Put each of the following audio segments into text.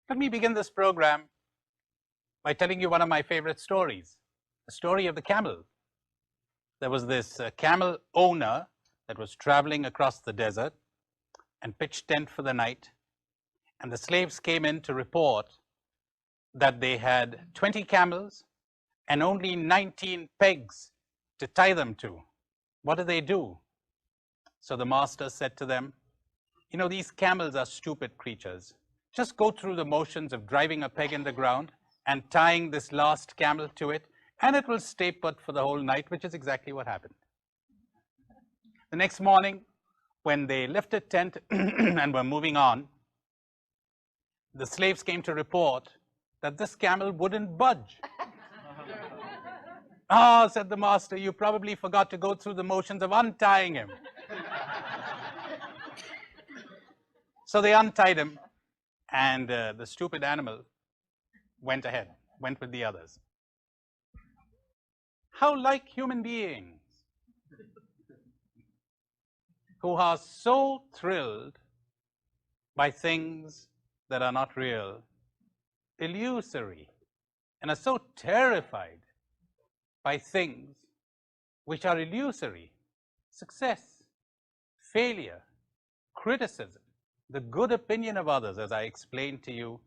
Let me begin this program by telling you one of my favorite stories, the story of the camel. There was this camel owner that was traveling across the desert and pitched tent for the night, and the slaves came in to report that they had 20 camels and only 19 pegs to tie them to. What do they do? So the master said to them, you know, these camels are stupid creatures. Just go through the motions of driving a peg in the ground and tying this last camel to it, and it will stay put for the whole night, which is exactly what happened. The next morning, when they lifted tent and were moving on, the slaves came to report that this camel wouldn't budge. Ah, said the master, you probably forgot to go through the motions of untying him. So they untied him, and the stupid animal went ahead, went with the others. How like human beings who are so thrilled by things that are not real, illusory, and are so terrified by things which are illusory: success, failure, criticism, the good opinion of others, as I explained to you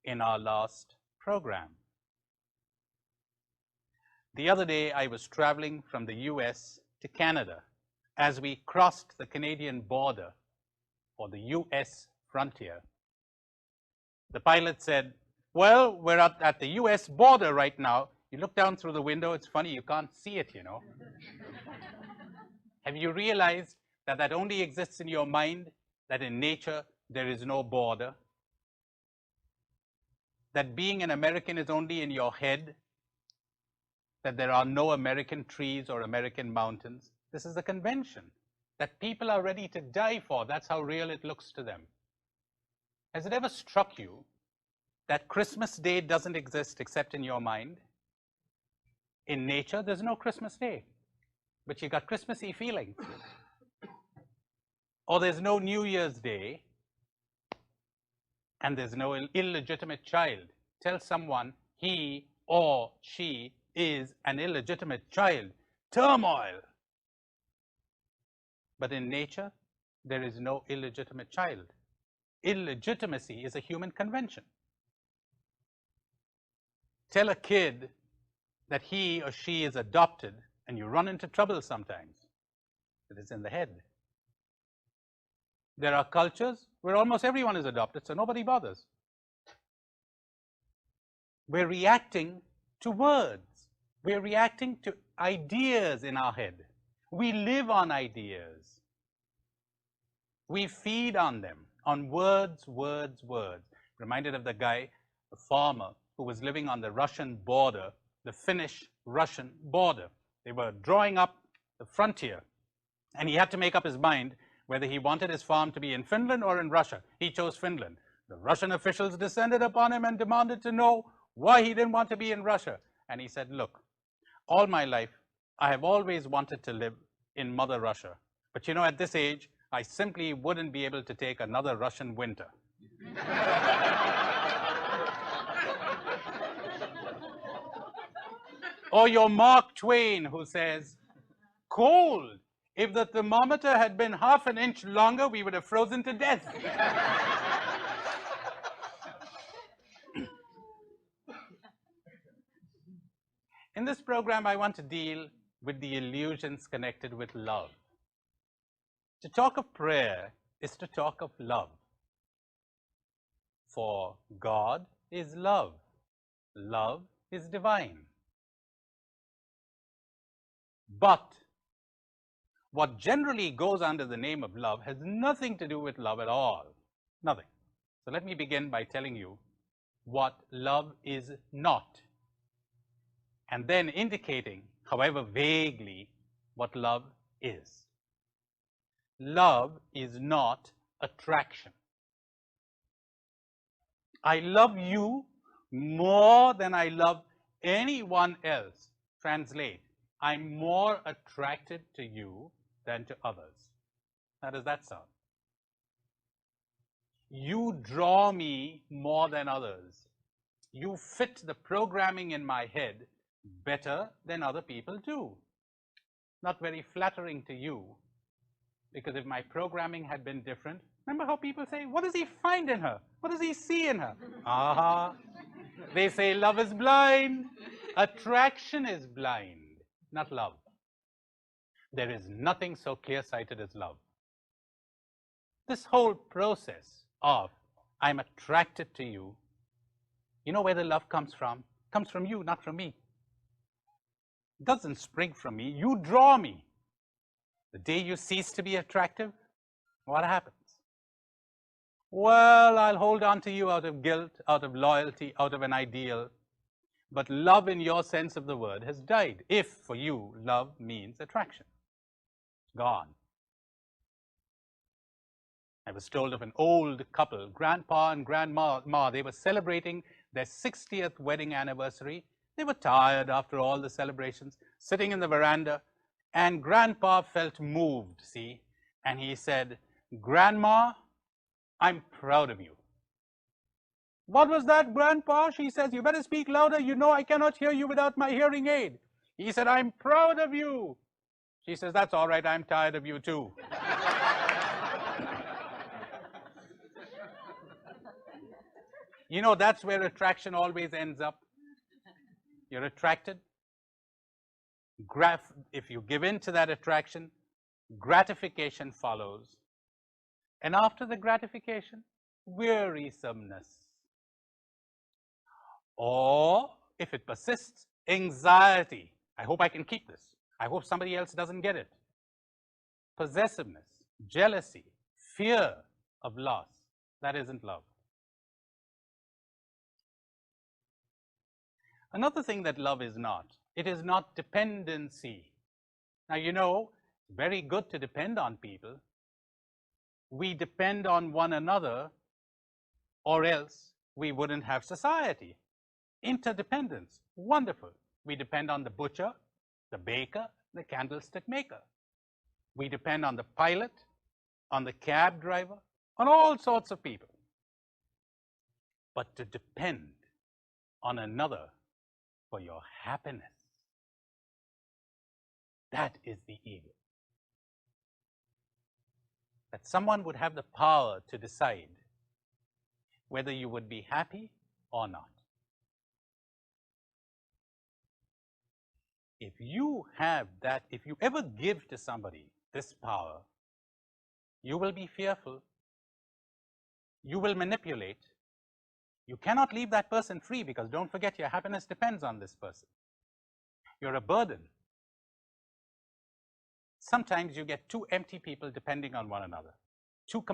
in our last program. The other day, I was traveling from the US to Canada. As we crossed the Canadian border, or the US frontier, the pilot said, well, we're at the US border right now. You look down through the window, it's funny, you can't see it, you know. Have you realized that that only exists in your mind, that in nature there is no border? That being an American is only in your head? That there are no American trees or American mountains? This is a convention that people are ready to die for. That's how real it looks to them. Has it ever struck you that Christmas Day doesn't exist except in your mind? In nature, there's no Christmas Day, but you got Christmassy feelings. Or there's no New Year's Day, and there's no illegitimate child. Tell someone he or she is an illegitimate child. Turmoil. But in nature, there is no illegitimate child. Illegitimacy is a human convention. Tell a kid that he or she is adopted, and you run into trouble sometimes. It is in the head. There are cultures where almost everyone is adopted, so nobody bothers. We're reacting to words. We're reacting to ideas in our head. We live on ideas. We feed on them, on words, words, words. Reminded of the guy, the farmer, who was living on the Russian border, the Finnish-Russian border. They were drawing up the frontier, and he had to make up his mind whether he wanted his farm to be in Finland or in Russia. He chose Finland. The Russian officials descended upon him and demanded to know why he didn't want to be in Russia. And he said, look, all my life, I have always wanted to live in Mother Russia. But you know, at this age, I simply wouldn't be able to take another Russian winter. Or your Mark Twain, who says, cold. If the thermometer had been half an inch longer, we would have frozen to death. In this program, I want to deal with the illusions connected with love. To talk of prayer is to talk of love. For God is love. Love is divine. But what generally goes under the name of love has nothing to do with love at all. Nothing. So let me begin by telling you what love is not, and then indicating, however vaguely, what love is. Love is not attraction. I love you more than I love anyone else. Translate, I'm more attracted to you than to others. How does that sound? You draw me more than others. You fit the programming in my head better than other people do. Not very flattering to you, because if my programming had been different, remember how people say, what does he find in her? What does he see in her? Aha. They say love is blind. Attraction is blind, not love. There is nothing so clear-sighted as love. This whole process of I'm attracted to you, you know where the love comes from? It comes from you, not from me. It doesn't spring from me. You draw me. The day you cease to be attractive, what happens? Well, I'll hold on to you out of guilt, out of loyalty, out of an ideal. But love in your sense of the word has died. If for you, love means attraction. It's gone. I was told of an old couple, grandpa and grandma. They were celebrating their 60th wedding anniversary. They were tired after all the celebrations, sitting in the veranda, and grandpa felt moved, see, and he said, Grandma, I'm proud of you. What was that, Grandpa? She says, you better speak louder. You know I cannot hear you without my hearing aid. He said, I'm proud of you. She says, that's all right. I'm tired of you too. You know, that's where attraction always ends up. You're attracted. If you give in to that attraction, gratification follows. And after the gratification, wearisomeness. Or, if it persists, anxiety. I hope I can keep this. I hope somebody else doesn't get it. Possessiveness, jealousy, fear of loss. That isn't love. Another thing that love is not, it is not dependency. Now, you know, it's very good to depend on people. We depend on one another, or else we wouldn't have society. Interdependence, wonderful. We depend on the butcher, the baker, the candlestick maker. We depend on the pilot, on the cab driver, on all sorts of people. But to depend on another for your happiness, that is the evil. That someone would have the power to decide whether you would be happy or not. If you have that, if you ever give to somebody this power, you will be fearful. You will manipulate. You cannot leave that person free, because don't forget, your happiness depends on this person. You're a burden. Sometimes you get two empty people depending on one another. Two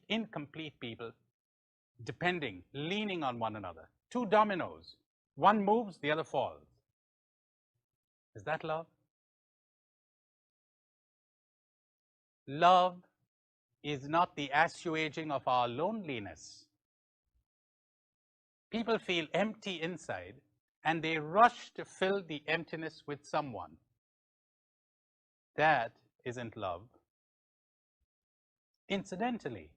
incomplete people depending, leaning on one another. Two dominoes. One moves, the other falls. Is that love? Love is not the assuaging of our loneliness. People feel empty inside, and they rush to fill the emptiness with someone. That isn't love. Incidentally,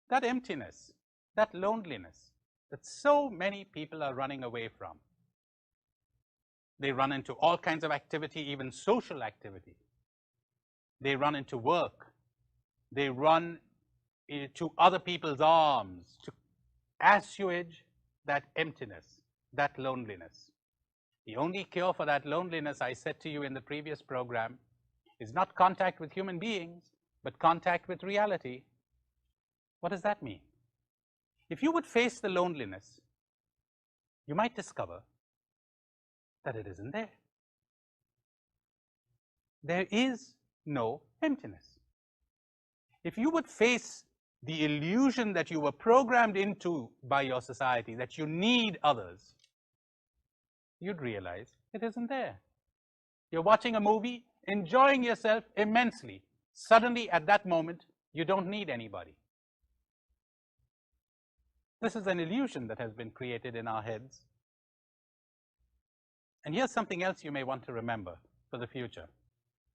that emptiness, that loneliness that so many people are running away from, they run into all kinds of activity, even social activity. They run into work. They run to other people's arms to assuage that emptiness, that loneliness. The only cure for that loneliness, I said to you in the previous program, is not contact with human beings, but contact with reality. What does that mean? If you would face the loneliness, you might discover that it isn't there. There is no emptiness. If you would face the illusion that you were programmed into by your society, that you need others, you'd realize it isn't there. You're watching a movie, enjoying yourself immensely. Suddenly, at that moment, you don't need anybody. This is an illusion that has been created in our heads. And here's something else you may want to remember for the future.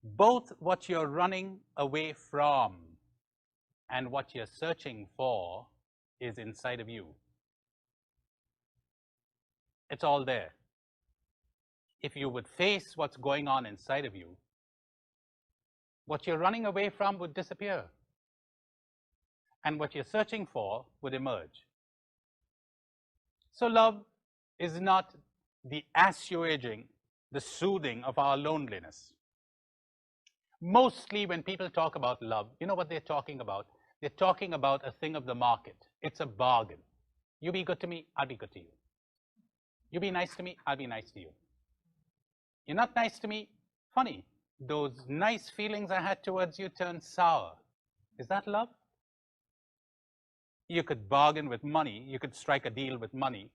Both what you're running away from and what you're searching for is inside of you. It's all there. If you would face what's going on inside of you, what you're running away from would disappear, and what you're searching for would emerge. So love is not the assuaging, the soothing of our loneliness. Mostly when people talk about love, you know what they're talking about? They're talking about a thing of the market. It's a bargain. You be good to me, I'll be good to you. You be nice to me, I'll be nice to you. You're not nice to me, funny. Those nice feelings I had towards you turn sour. Is that love? You could bargain with money. You could strike a deal with money.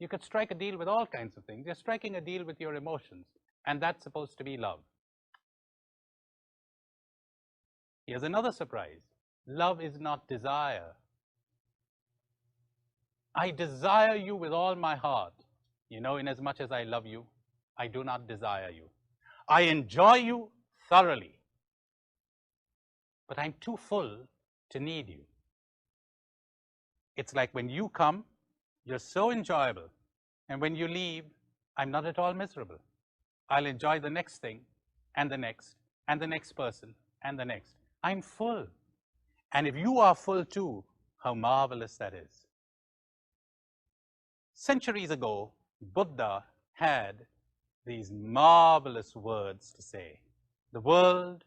You could strike a deal with all kinds of things. You're striking a deal with your emotions, and that's supposed to be love. Here's another surprise. Love is not desire. I desire you with all my heart. You know, inasmuch as I love you, I do not desire you. I enjoy you thoroughly, but I'm too full to need you. It's like when you come, you're so enjoyable, and when you leave, I'm not at all miserable. I'll enjoy the next thing, and the next, and the next person, and the next. I'm full. And if you are full too, how marvelous that is. Centuries ago, Buddha had these marvelous words to say. The world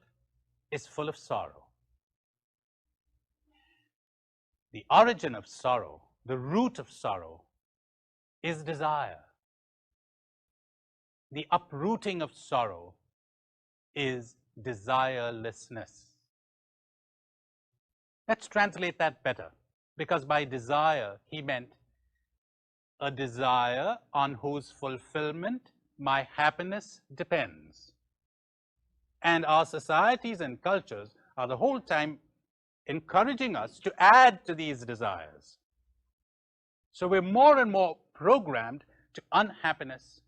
is full of sorrow. The origin of sorrow, the root of sorrow, is desire. The uprooting of sorrow is desirelessness. Let's translate that better, because by desire, he meant a desire on whose fulfillment my happiness depends. And our societies and cultures are the whole time encouraging us to add to these desires. So we're more and more programmed to unhappiness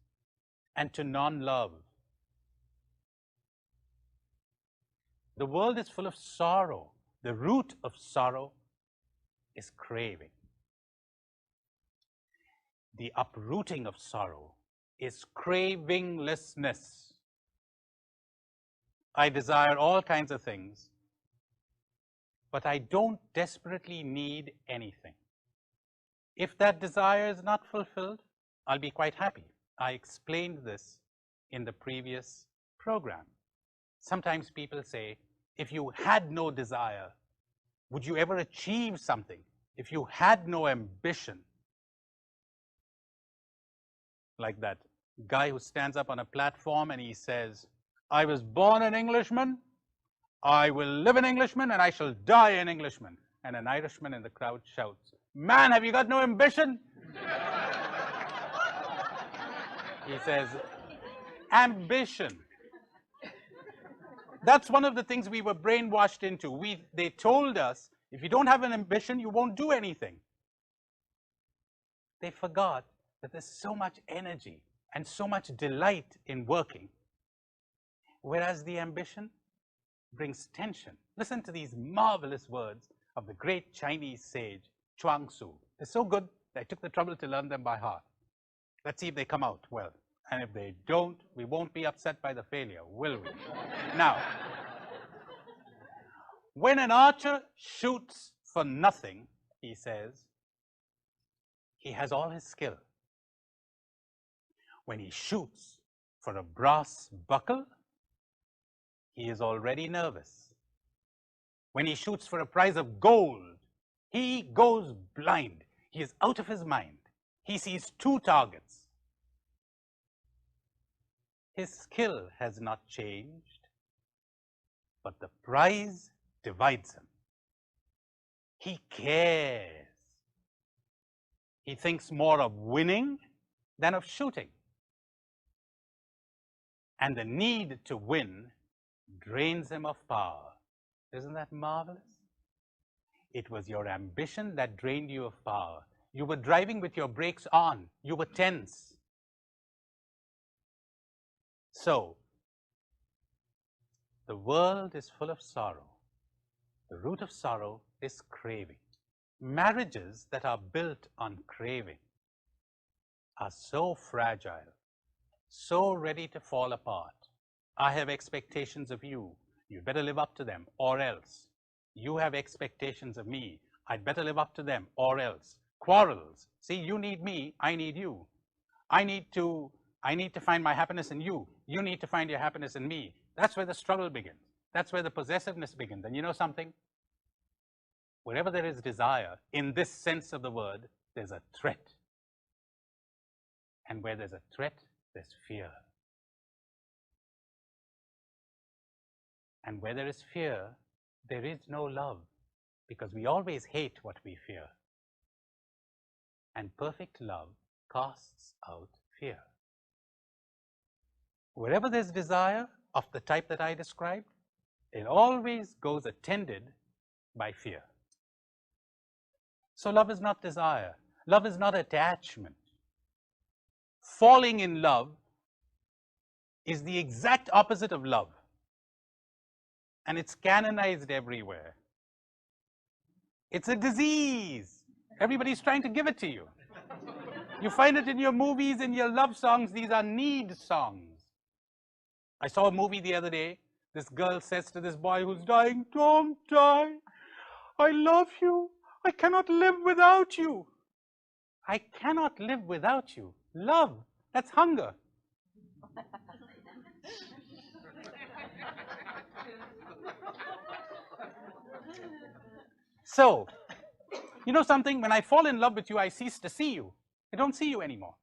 and to non-love. The world is full of sorrow. The root of sorrow is craving. The uprooting of sorrow is cravinglessness. I desire all kinds of things, but I don't desperately need anything. If that desire is not fulfilled, I'll be quite happy. I explained this in the previous program. Sometimes people say, if you had no desire, would you ever achieve something? If you had no ambition, like that guy who stands up on a platform and he says, I was born an Englishman, I will live an Englishman, and I shall die an Englishman. And an Irishman in the crowd shouts, man, have you got no ambition? He says, ambition. That's one of the things we were brainwashed into. They told us, if you don't have an ambition, you won't do anything. They forgot that there's so much energy and so much delight in working, whereas the ambition brings tension. Listen to these marvelous words of the great Chinese sage, Chuang Tzu. They're so good that I took the trouble to learn them by heart. Let's see if they come out well. And if they don't, we won't be upset by the failure, will we? Now, when an archer shoots for nothing, he says, he has all his skill. When he shoots for a brass buckle, he is already nervous. When he shoots for a prize of gold, he goes blind. He is out of his mind. He sees two targets. His skill has not changed, but the prize divides him. He cares. He thinks more of winning than of shooting. And the need to win drains him of power. Isn't that marvelous? It was your ambition that drained you of power. You were driving with your brakes on. You were tense. So, the world is full of sorrow. The root of sorrow is craving. Marriages that are built on craving are so fragile, so ready to fall apart. I have expectations of you. You better live up to them, or else. You have expectations of me. I'd better live up to them, or else. Quarrels. See, you need me, I need you. I need to find my happiness in you. You need to find your happiness in me. That's where the struggle begins. That's where the possessiveness begins. And you know something? Wherever there is desire, in this sense of the word, there's a threat. And where there's a threat, there's fear. And where there is fear, there is no love, because we always hate what we fear. And perfect love casts out fear. Wherever there's desire of the type that I described, it always goes attended by fear. So love is not desire. Love is not attachment. Falling in love is the exact opposite of love. And it's canonized everywhere. It's a disease. Everybody's trying to give it to you. You find it in your movies, in your love songs. These are need songs. I saw a movie the other day. This girl says to this boy who's dying, "Don't die. I love you. I cannot live without you." I cannot live without you. Love, that's hunger. So, you know something? When I fall in love with you, I cease to see you. I don't see you anymore.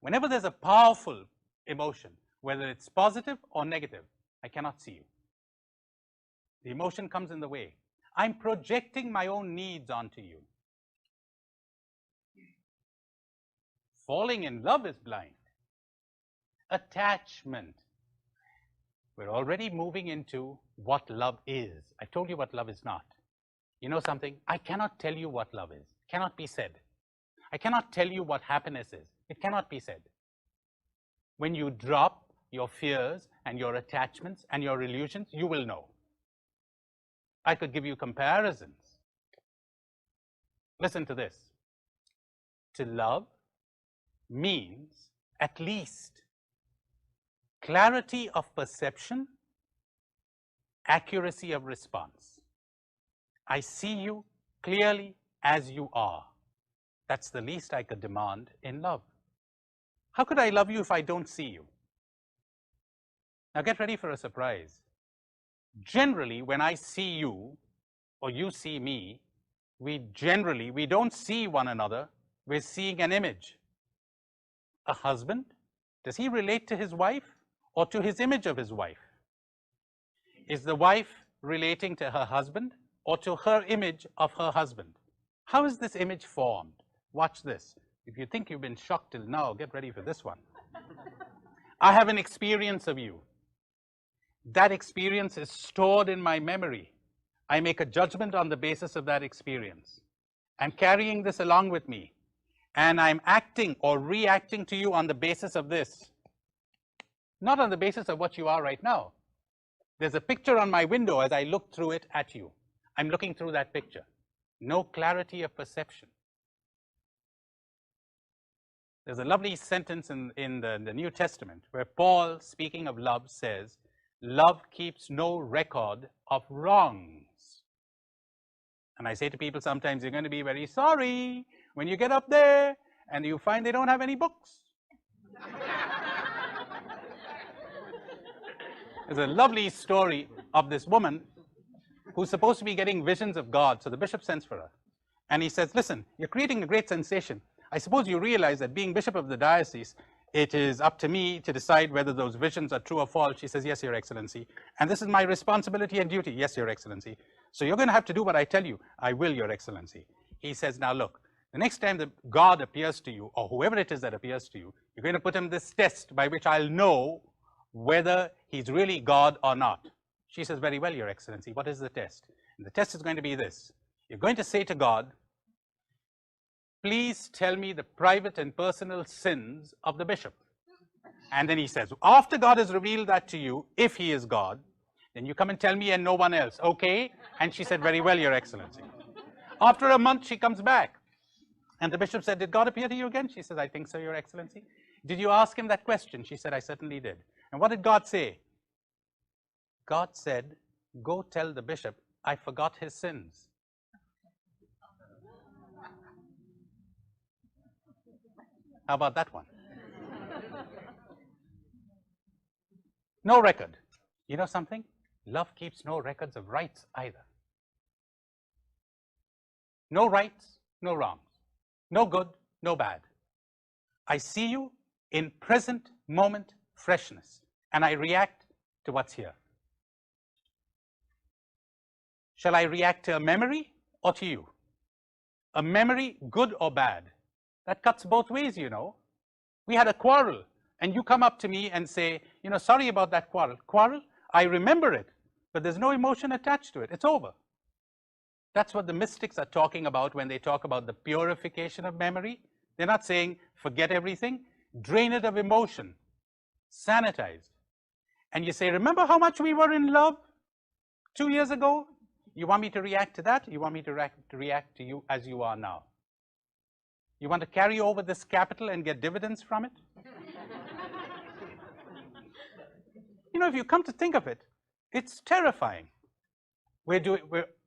Whenever there's a powerful emotion, whether it's positive or negative, I cannot see you. The emotion comes in the way. I'm projecting my own needs onto you. Falling in love is blind. Attachment. We're already moving into what love is. I told you what love is not. You know something? I cannot tell you what love is. It cannot be said. I cannot tell you what happiness is. It cannot be said. When you drop your fears and your attachments and your illusions, you will know. I could give you comparisons. Listen to this. To love means at least clarity of perception, accuracy of response. I see you clearly as you are. That's the least I could demand in love. How could I love you if I don't see you? Now get ready for a surprise. Generally, when I see you or you see me, we don't see one another, we're seeing an image. A husband, does he relate to his wife or to his image of his wife? Is the wife relating to her husband or to her image of her husband? How is this image formed? Watch this. If you think you've been shocked till now, get ready for this one. I have an experience of you. That experience is stored in my memory. I make a judgment on the basis of that experience. I'm carrying this along with me. And I'm acting or reacting to you on the basis of this. Not on the basis of what you are right now. There's a picture on my window as I look through it at you. I'm looking through that picture. No clarity of perception. There's a lovely sentence in the New Testament where Paul, speaking of love, says, "Love keeps no record of wrongs." And I say to people sometimes, you're going to be very sorry when you get up there and you find they don't have any books. There's a lovely story of this woman who's supposed to be getting visions of God. So the bishop sends for her. And he says, "Listen, you're creating a great sensation. I suppose you realize that being bishop of the diocese, it is up to me to decide whether those visions are true or false." She says, "Yes, Your Excellency. And this is my responsibility and duty." "Yes, Your Excellency. So you're going to have to do what I tell you." "I will, Your Excellency." He says, "Now look, the next time that God appears to you, or whoever it is that appears to you, you're going to put him this test by which I'll know whether he's really God or not." She says, "Very well, Your Excellency. What is the test?" And the test is going to be this. You're going to say to God, "Please tell me the private and personal sins of the bishop." And then he says, after God has revealed that to you, if he is God, then you come and tell me and no one else. Okay? And she said, "Very well, Your Excellency." After a month, she comes back. And the bishop said, "Did God appear to you again?" She said, "I think so, Your Excellency." "Did you ask him that question?" She said, "I certainly did." "And what did God say?" God said, "Go tell the bishop I forgot his sins." How about that one? No record. You know something? Love keeps no records of rights either. No rights, no wrongs. No good, no bad. I see you in present moment freshness, and I react to what's here. Shall I react to a memory or to you? A memory, good or bad? That cuts both ways, you know. We had a quarrel, and you come up to me and say, "Sorry about that quarrel." Quarrel? I remember it, but there's no emotion attached to it. It's over. That's what the mystics are talking about when they talk about the purification of memory. They're not saying forget everything, drain it of emotion, sanitized. And you say, "Remember how much we were in love 2 years ago?" You want me to react to that? You want me to react to you as you are now? You want to carry over this capital and get dividends from it? If you come to think of it, it's terrifying.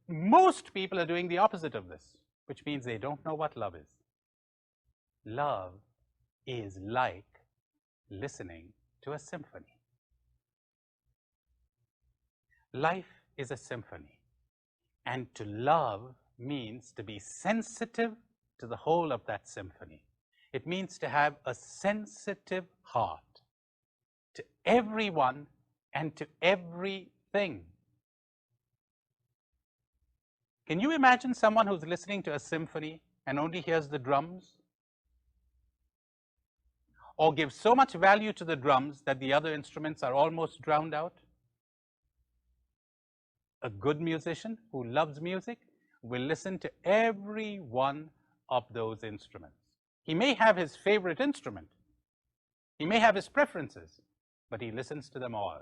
Most people are doing the opposite of this, which means they don't know what love is. Love is like listening to a symphony. Life is a symphony, and to love means to be sensitive to the whole of that symphony. It means to have a sensitive heart to everyone and to everything. Can you imagine someone who's listening to a symphony and only hears the drums? Or gives so much value to the drums that the other instruments are almost drowned out? A good musician who loves music will listen to every one of those instruments. He may have his favorite instrument. He may have his preferences, but he listens to them all.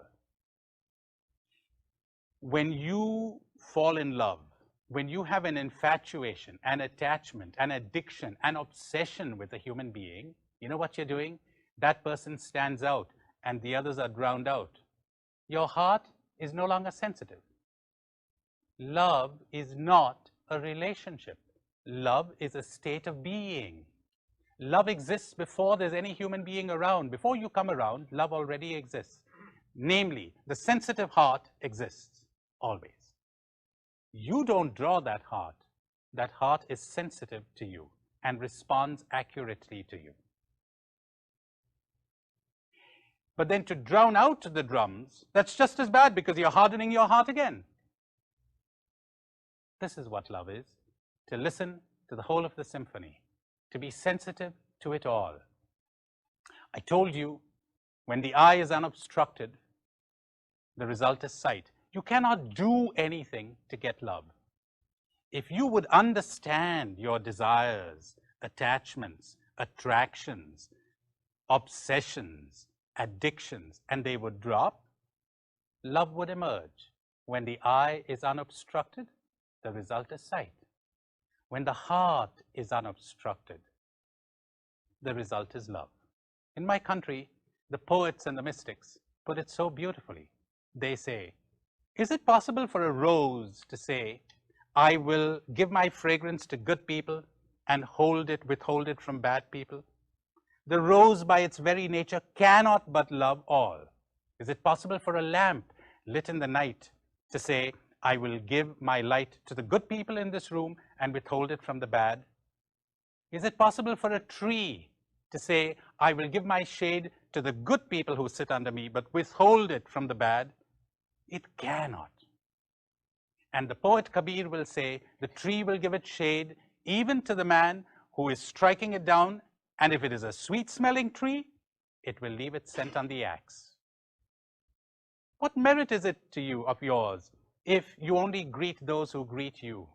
When you fall in love, when you have an infatuation, an attachment, an addiction, an obsession with a human being, you know what you're doing? That person stands out and the others are drowned out. Your heart is no longer sensitive. Love is not a relationship. Love is a state of being. Love exists before there's any human being around. Before you come around, love already exists. Namely, the sensitive heart exists always. You don't draw that heart. That heart is sensitive to you and responds accurately to you. But then to drown out the drums, that's just as bad because you're hardening your heart again. This is what love is, to listen to the whole of the symphony, to be sensitive to it all. I told you, when the eye is unobstructed, the result is sight. You cannot do anything to get love. If you would understand your desires, attachments, attractions, obsessions, addictions, and they would drop, love would emerge. When the eye is unobstructed, the result is sight. When the heart is unobstructed, the result is love. In my country, the poets and the mystics put it so beautifully. They say, is it possible for a rose to say, "I will give my fragrance to good people and withhold it from bad people"? The rose by its very nature cannot but love all. Is it possible for a lamp lit in the night to say, "I will give my light to the good people in this room and withhold it from the bad"? Is it possible for a tree to say, "I will give my shade to the good people who sit under me, but withhold it from the bad"? It cannot. And the poet Kabir will say, the tree will give its shade even to the man who is striking it down, and if it is a sweet-smelling tree, it will leave its scent on the axe. What merit is it to you of yours if you only greet those who greet you?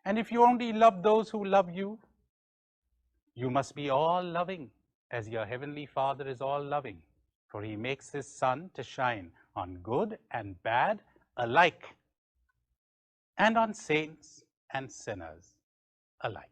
And if you only love those who love you? You must be all loving, as your heavenly Father is all loving, for he makes his sun to shine on good and bad alike, and on saints and sinners alike.